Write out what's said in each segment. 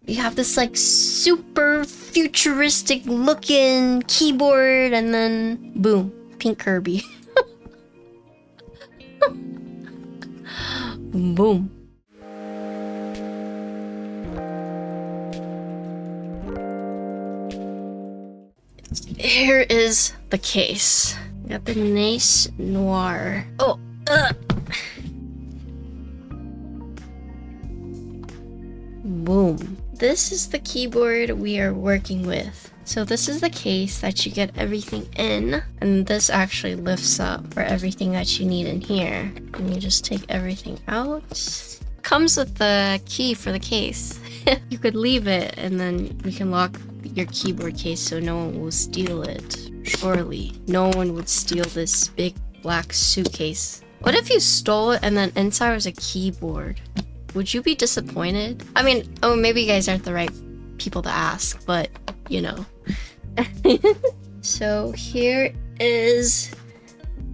You have this like super futuristic looking keyboard, and then boom, pink Kirby. Boom. Here is the case. Got the nice Noir. Oh, boom. This is the keyboard we are working with. So this is the case that you get everything in, and this actually lifts up for everything that you need in here. And you just take everything out. Comes with the key for the case. You could leave it, and then you can lock your keyboard case so no one will steal it. Surely, no one would steal this big black suitcase. What if you stole it and then inside was a keyboard? Would you be disappointed? I mean, oh, maybe you guys aren't the right people to ask, but you know. So here is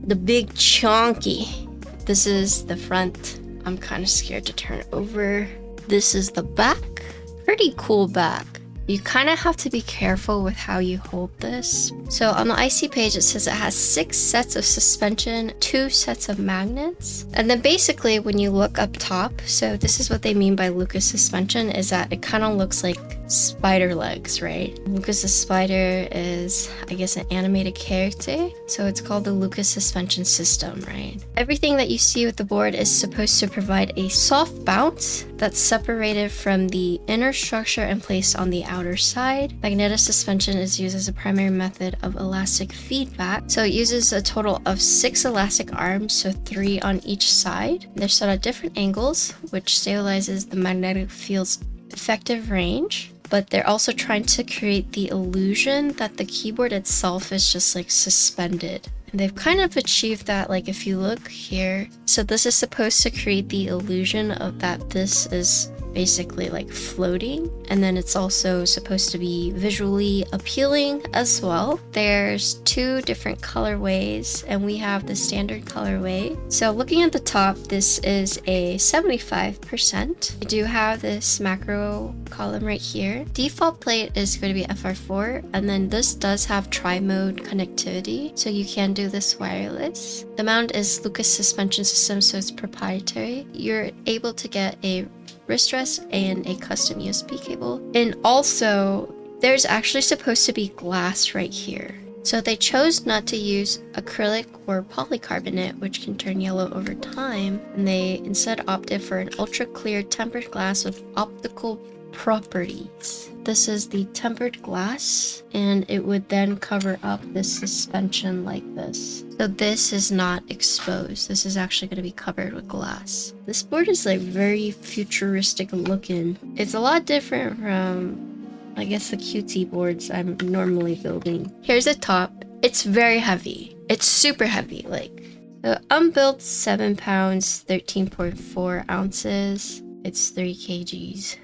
the big chonky. This is the front. I'm kind of scared to turn it over. This is the back. Pretty cool back. You kind of have to be careful with how you hold this. So on the IC page, it says it has 6 sets of suspension, 2 sets of magnets. And then basically when you look up top, so this is what they mean by Lucas suspension, is that it kind of looks like spider legs, right? Lucas the spider is, I guess, an animated character. So it's called the Lucas suspension system, right? Everything that you see with the board is supposed to provide a soft bounce that's separated from the inner structure and placed on the outer side. Magnetic suspension is used as a primary method of elastic feedback. So it uses a total of 6 elastic arms, so 3 on each side. They're set at different angles, which stabilizes the magnetic field's effective range. But they're also trying to create the illusion that the keyboard itself is just like suspended. And they've kind of achieved that, like if you look here. So this is supposed to create the illusion of that this is basically like floating, and then it's also supposed to be visually appealing as well. There's 2 different colorways, and we have the standard colorway. So looking at the top, this is a 75%. You do have this macro column right here. Default plate is going to be FR4, and then this does have tri-mode connectivity, so you can do this wireless. The mount is Lucas suspension system, so it's proprietary. You're able to get a wrist rest and a custom USB cable. And also, there's actually supposed to be glass right here. So they chose not to use acrylic or polycarbonate, which can turn yellow over time, and they instead opted for an ultra clear tempered glass with optical properties. This is the tempered glass, and it would then cover up this suspension like this. So this is not exposed. This is actually going to be covered with glass. This board is like very futuristic looking. It's a lot different from, I guess, the QT boards I'm normally building. Here's the top. It's very heavy. It's super heavy. Like, the unbuilt 7 pounds, 13.4 ounces. It's 3 kgs.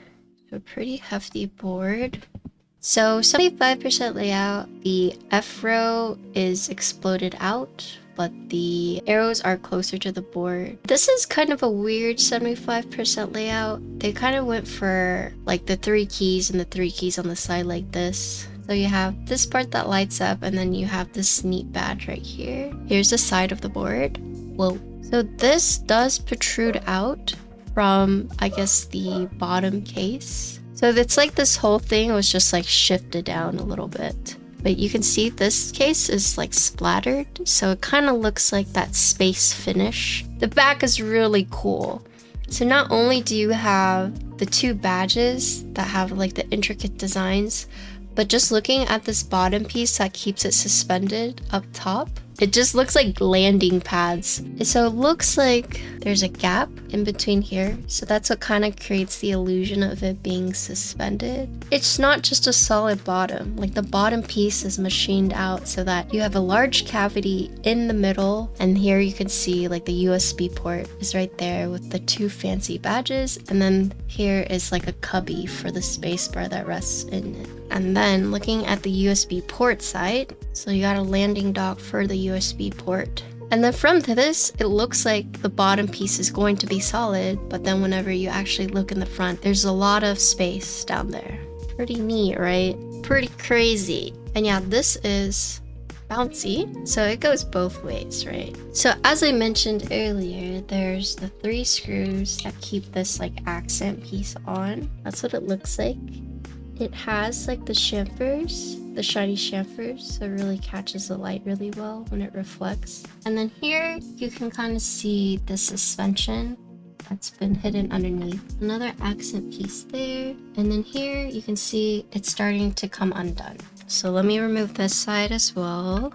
A pretty hefty board. So 75% layout. The F row is exploded out, but the arrows are closer to the board. This is kind of a weird 75% layout. They kind of went for like the 3 keys and the 3 keys on the side like this. So you have this part that lights up, and then you have this neat badge right here. Here's the side of the board. Whoa. So this does protrude out from, I guess, the bottom case. So it's like this whole thing was just like shifted down a little bit. But you can see this case is like splattered, so it kind of looks like that space finish. The back is really cool. So not only do you have the 2 badges that have like the intricate designs, but just looking at this bottom piece that keeps it suspended up top, it just looks like landing pads. So it looks like there's a gap in between here. So that's what kind of creates the illusion of it being suspended. It's not just a solid bottom. Like the bottom piece is machined out so that you have a large cavity in the middle. And here you can see like the USB port is right there with the 2 fancy badges. And then here is like a cubby for the space bar that rests in it. And then looking at the USB port side, so you got a landing dock for the USB port. And then from this, it looks like the bottom piece is going to be solid, but then whenever you actually look in the front, there's a lot of space down there. Pretty neat, right? Pretty crazy. And yeah, this is bouncy, so it goes both ways, right? So as I mentioned earlier, there's the 3 screws that keep this like accent piece on. That's what it looks like. It has like the chamfers, the shiny chamfers, so it really catches the light really well when it reflects. And then here you can kind of see the suspension that's been hidden underneath. Another accent piece there. And then here you can see it's starting to come undone. So let me remove this side as well.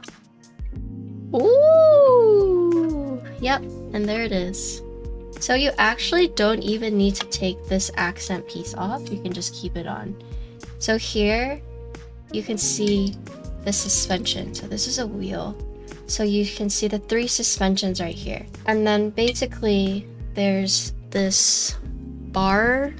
Ooh! Yep, and there it is. So you actually don't even need to take this accent piece off. You can just keep it on. So here you can see the suspension. So this is a wheel. So you can see the 3 suspensions right here. And then basically there's this bar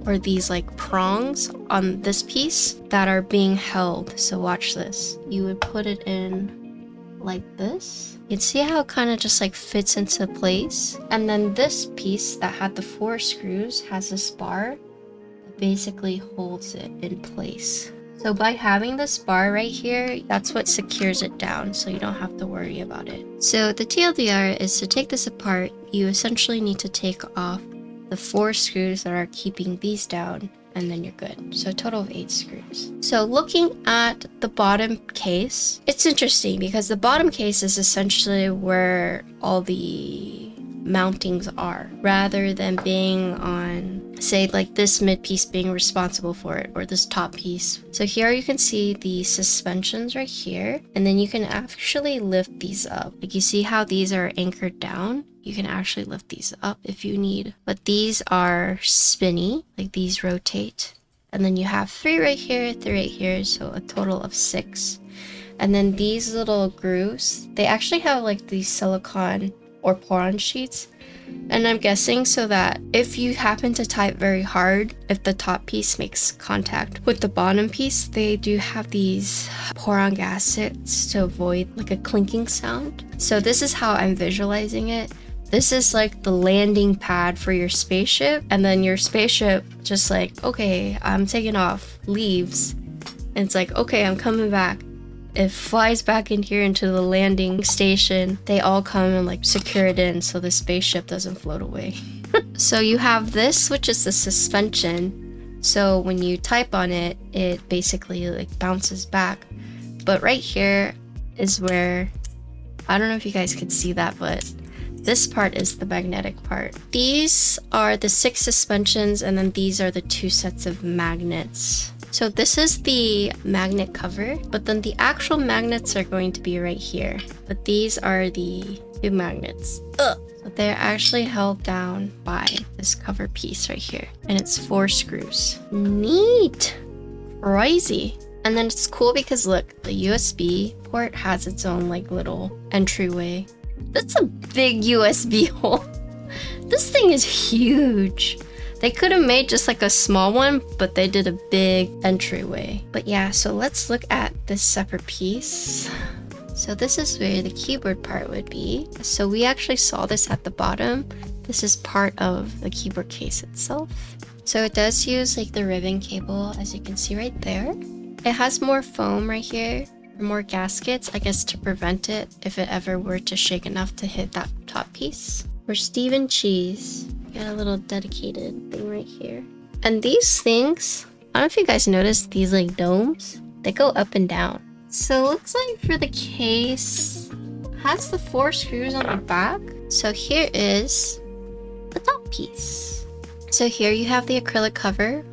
or these like prongs on this piece that are being held. So watch this. You would put it in like this. You can see how it kind of just like fits into place. And then this piece that had the 4 screws has this bar that basically holds it in place. So by having this bar right here, that's what secures it down, so you don't have to worry about it. So the TLDR is to take this apart, you essentially need to take off the 4 screws that are keeping these down, and then you're good. So a total of 8 screws. So looking at the bottom case, it's interesting because the bottom case is essentially where all the mountings are, rather than being on, say, like this mid piece being responsible for it, or this top piece. So here you can see the suspensions right here, and then you can actually lift these up. Like you see how these are anchored down? You can actually lift these up if you need, but these are spinny, like these rotate. And then you have 3 right here, 3 right here, so a total of 6. And then these little grooves, they actually have like these silicone or poron sheets, and I'm guessing so that if you happen to type very hard, if the top piece makes contact with the bottom piece, they do have these poron gaskets to avoid like a clinking sound. So this is how I'm visualizing it. This is like the landing pad for your spaceship, and then your spaceship just like, okay, I'm taking off, leaves, and it's like, okay, I'm coming back. It flies back in here into the landing station. They all come and like secure it in so the spaceship doesn't float away. So you have this, which is the suspension. So when you type on it, it basically like bounces back. But right here is where, I don't know if you guys could see that, but this part is the magnetic part. These are the 6 suspensions, and then these are the 2 sets of magnets. So this is the magnet cover, but then the actual magnets are going to be right here. But these are the 2 magnets. So they're actually held down by this cover piece right here. And it's 4 screws. Neat! Crazy. And then it's cool because look, the USB port has its own like little entryway. That's a big USB hole. This thing is huge. They could have made just like a small one, but they did a big entryway. But yeah, so let's look at this separate piece. So this is where the keyboard part would be. So we actually saw this at the bottom. This is part of the keyboard case itself. So it does use like the ribbon cable, as you can see right there. It has more foam right here, more gaskets, I guess, to prevent it if it ever were to shake enough to hit that top piece. For Steve and Cheese. Got a little dedicated thing right here. And these things, I don't know if you guys noticed these like domes, they go up and down. So it looks like for the case, it has the 4 screws on the back. So here is the top piece. So here you have the acrylic cover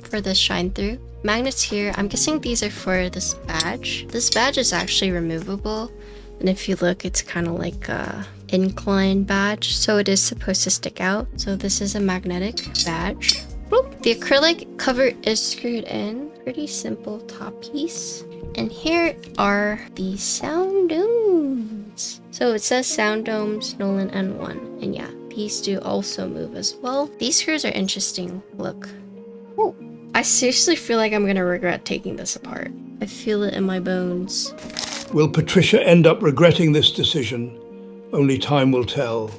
for the shine through. Magnets here, I'm guessing these are for this badge. This badge is actually removable. And if you look, it's kind of like a incline badge, so it is supposed to stick out. So this is a magnetic badge. Boop. The acrylic cover is screwed in. Pretty simple top piece. And here are the sound domes. So it says sound domes Noland N1, and yeah, these do also move as well. These screws are interesting. Look. Ooh. I seriously feel like I'm gonna regret taking this apart. I feel it in my bones. Will Patricia end up regretting this decision? Only time will tell.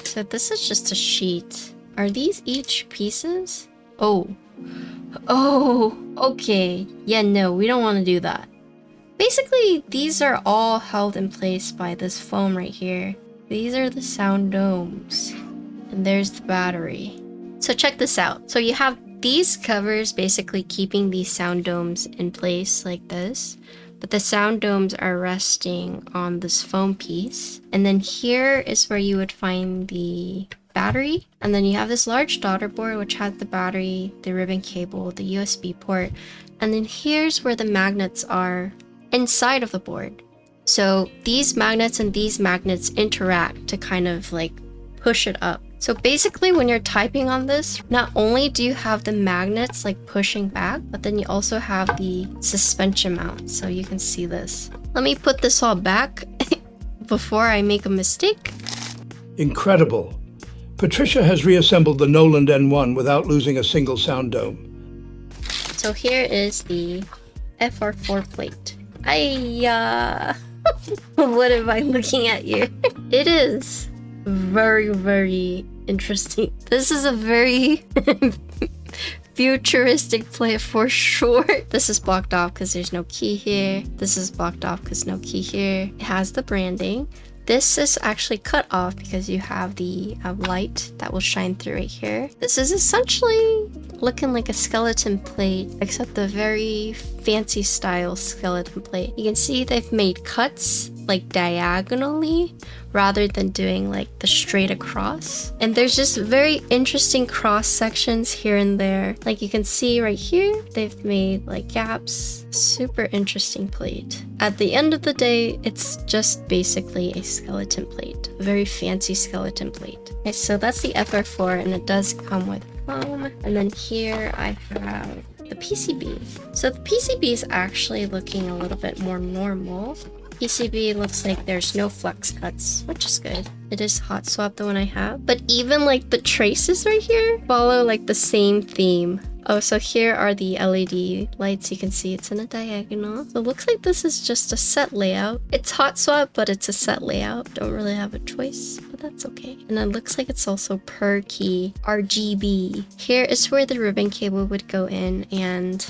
So this is just a sheet. Are these each pieces? Oh. Oh, okay. Yeah, no, we don't want to do that. Basically, these are all held in place by this foam right here. These are the sound domes. And there's the battery. So check this out. So you have these covers basically keeping these sound domes in place like this. But the sound domes are resting on this foam piece. And then here is where you would find the battery. And then you have this large daughter board which has the battery, the ribbon cable, the USB port. And then here's where the magnets are inside of the board. So these magnets and these magnets interact to kind of like push it up. So basically when you're typing on this, not only do you have the magnets like pushing back, but then you also have the suspension mount. So you can see this. Let me put this all back before I make a mistake. Incredible. Patricia has reassembled the Noland N1 without losing a single sound dome. So here is the FR4 plate. What am I looking at here? It is very, very interesting. This is a very futuristic plate for sure. This is blocked off because there's no key here. This is blocked off because no key here. It has the branding. This is actually cut off because you have the light that will shine through right here. This is essentially looking like a skeleton plate, except a very fancy style skeleton plate. You can see they've made cuts like diagonally rather than doing like the straight across. And there's just very interesting cross sections here and there. Like you can see right here, they've made like gaps. Super interesting plate. At the end of the day, it's just basically a skeleton plate. A very fancy skeleton plate. Okay, so that's the FR4 and it does come with foam. And then here I have the PCB. So the PCB is actually looking a little bit more normal. PCB looks like there's no flex cuts, which is good. It is hot swap, the one I have. But even like the traces right here follow like the same theme. Oh, so here are the LED lights. You can see it's in a diagonal. So it looks like this is just a set layout. It's hot swap, but it's a set layout. Don't really have a choice, but that's okay. And it looks like it's also per key RGB. Here is where the ribbon cable would go in, and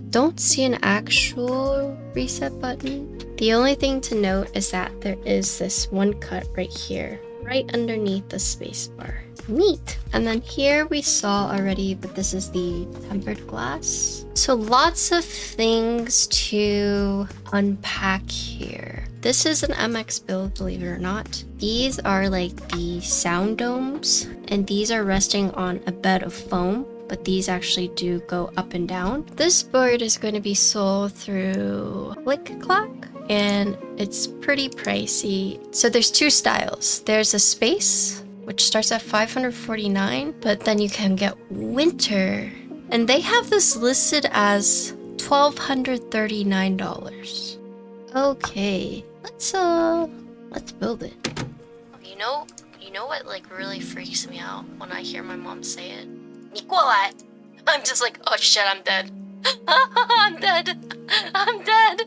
don't see an actual reset button. The only thing to note is that there is this one cut right here, right underneath the spacebar. Neat. And then here we saw already, but this is the tempered glass. So lots of things to unpack here. This is an MX build, believe it or not. These are like the sound domes, and these are resting on a bed of foam, but these actually do go up and down. This board is going to be sold through Click Clock, and it's pretty pricey. So there's two styles. There's a space, which starts at $549, but then you can get winter, and they have this listed as $1,239. Okay, let's build it. You know what like really freaks me out when I hear my mom say it? 你过来. I'm just like, oh shit, I'm dead. I'm dead. I'm dead.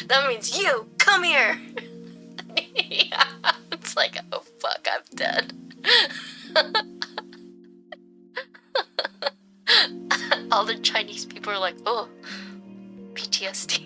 That means you come here. Yeah, it's like, oh fuck, I'm dead. All the Chinese people are like, oh, PTSD.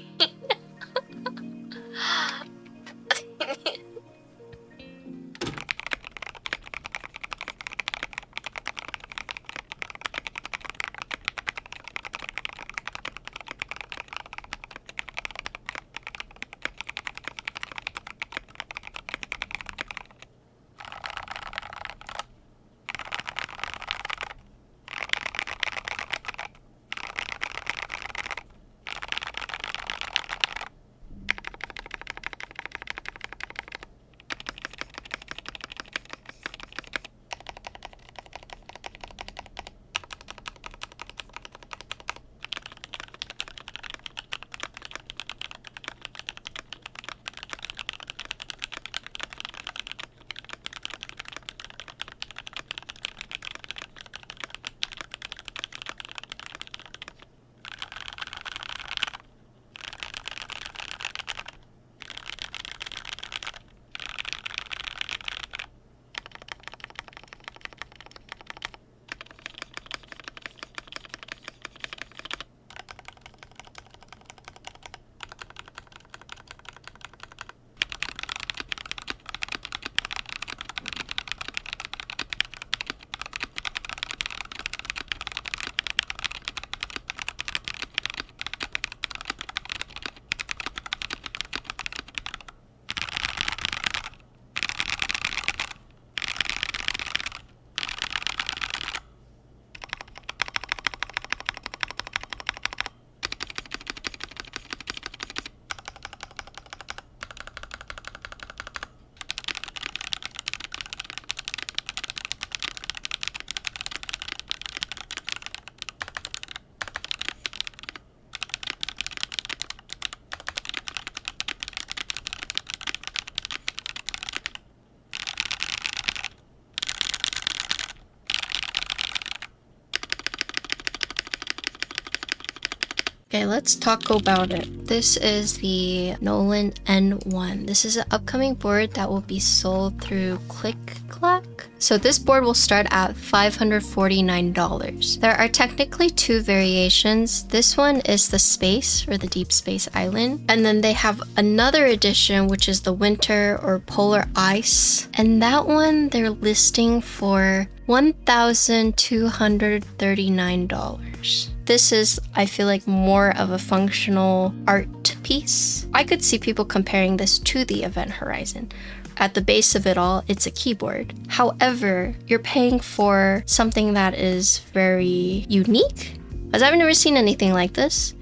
Okay, let's talk about it. This is the Noland N1. This is an upcoming board that will be sold through Keycaps. So this board will start at $549. There are technically two variations. This one is the space, or the deep space island. And then they have another edition, which is the winter or polar ice. And that one they're listing for $1,239. This is, I feel like, more of a functional art piece. I could see people comparing this to the Event Horizon. At the base of it all, it's a keyboard. However, you're paying for something that is very unique, as I've never seen anything like this.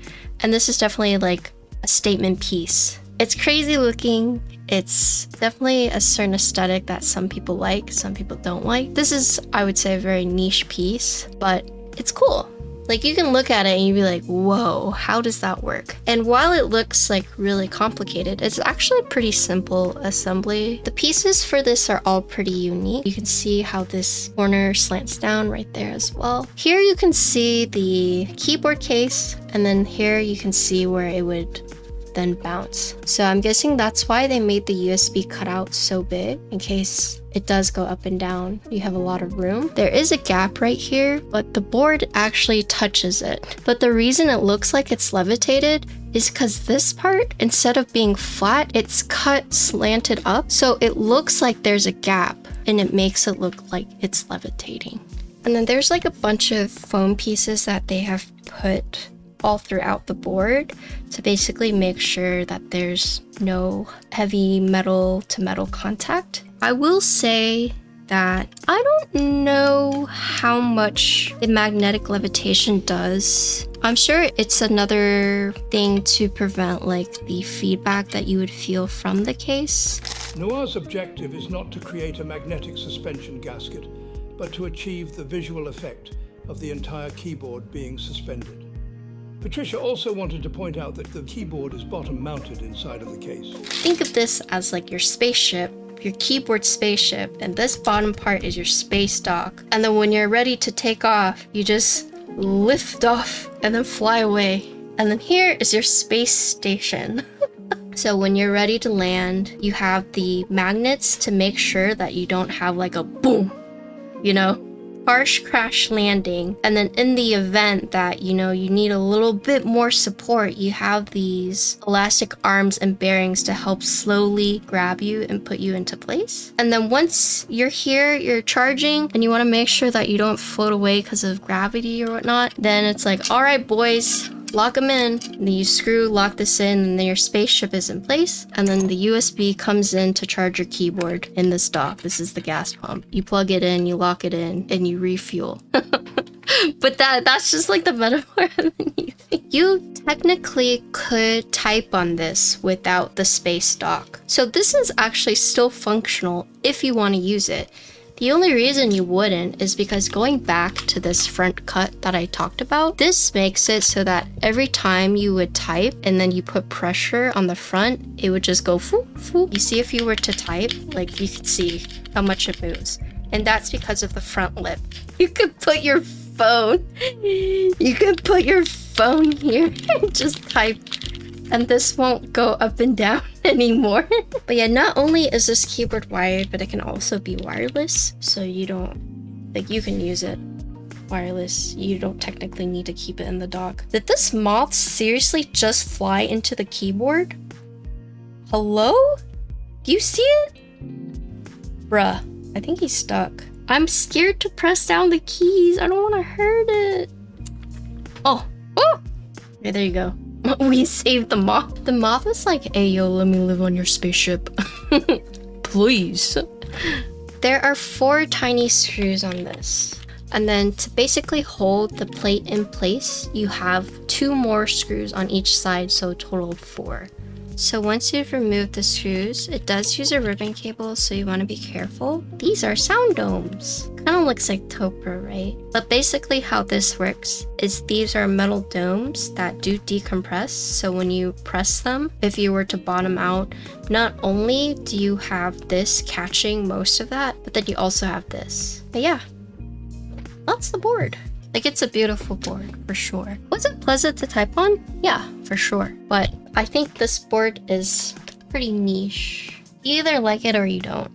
And this is definitely like a statement piece. It's crazy looking. It's definitely a certain aesthetic that some people like, some people don't like. This is, I would say, a very niche piece, but it's cool. Like, you can look at it and you'd be like, whoa, how does that work? And while it looks like really complicated, it's actually a pretty simple assembly. The pieces for this are all pretty unique. You can see how this corner slants down right there as well. Here you can see the keyboard case, and then here you can see where it would then bounce. So I'm guessing that's why they made the USB cutout so big, in case it does go up and down. You have a lot of room. There is a gap right here, but the board actually touches it. But the reason it looks like it's levitated is because this part, instead of being flat, it's cut slanted up. So it looks like there's a gap, and it makes it look like it's levitating. And then there's like a bunch of foam pieces that they have put all throughout the board to basically make sure that there's no heavy metal to metal contact. I will say that I don't know how much the magnetic levitation does. I'm sure it's another thing to prevent like the feedback that you would feel from the case. Nooir's objective is not to create a magnetic suspension gasket, but to achieve the visual effect of the entire keyboard being suspended. Patricia also wanted to point out that the keyboard is bottom mounted inside of the case. Think of this as like your spaceship, your keyboard spaceship, and this bottom part is your space dock. And then when you're ready to take off, you just lift off and then fly away. And then here is your space station. So when you're ready to land, you have the magnets to make sure that you don't have like a boom, you know, harsh crash landing. And then in the event that, you know, you need a little bit more support, you have these elastic arms and bearings to help slowly grab you and put you into place. And then once you're here, you're charging, and you want to make sure that you don't float away because of gravity or whatnot, then it's like, all right, boys, lock them in. And then you lock this in, and then your spaceship is in place. And then the USB comes in to charge your keyboard in this dock. This is the gas pump. You plug it in, you lock it in, and you refuel. But that's just like the metaphor underneath. You technically could type on this without the space dock. So this is actually still functional if you want to use it. The only reason you wouldn't is because going back to this front cut that I talked about, this makes it so that every time you would type and then you put pressure on the front, it would just go foo, foo. You see, if you were to type, like, you could see how much it moves. And that's because of the front lip. You could put your phone here and just type, and this won't go up and down anymore. But yeah, not only is this keyboard wired, but it can also be wireless. So you don't, like, you can use it wireless. You don't technically need to keep it in the dock. Did this moth seriously just fly into the keyboard? Hello? Do you see it? Bruh, I think he's stuck. I'm scared to press down the keys. I don't want to hurt it. Oh, okay, there you go. We saved the moth. The moth is like, hey, yo, let me live on your spaceship. Please. There are 4 tiny screws on this. And then to basically hold the plate in place, you have 2 more screws on each side, so a total of 4. So once you've removed the screws, it does use a ribbon cable, so you want to be careful. These are sound domes. Kind of looks like Topra, right? But basically how this works is these are metal domes that do decompress. So when you press them, if you were to bottom out, not only do you have this catching most of that, but then you also have this. But yeah, that's the board. Like, it's a beautiful board for sure. Was it pleasant to type on? Yeah, for sure. But I think this board is pretty niche. You either like it or you don't.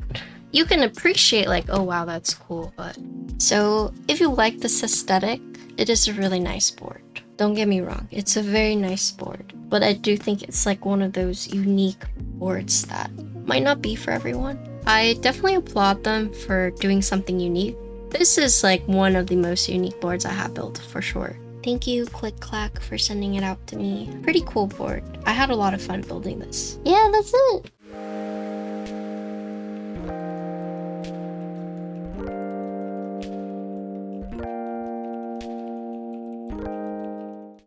You can appreciate like, oh wow, that's cool, but... So if you like this aesthetic, it is a really nice board. Don't get me wrong, it's a very nice board. But I do think it's like one of those unique boards that might not be for everyone. I definitely applaud them for doing something unique. This is like one of the most unique boards I have built for sure. Thank you, Click Clack, for sending it out to me. Pretty cool board. I had a lot of fun building this. Yeah, that's it.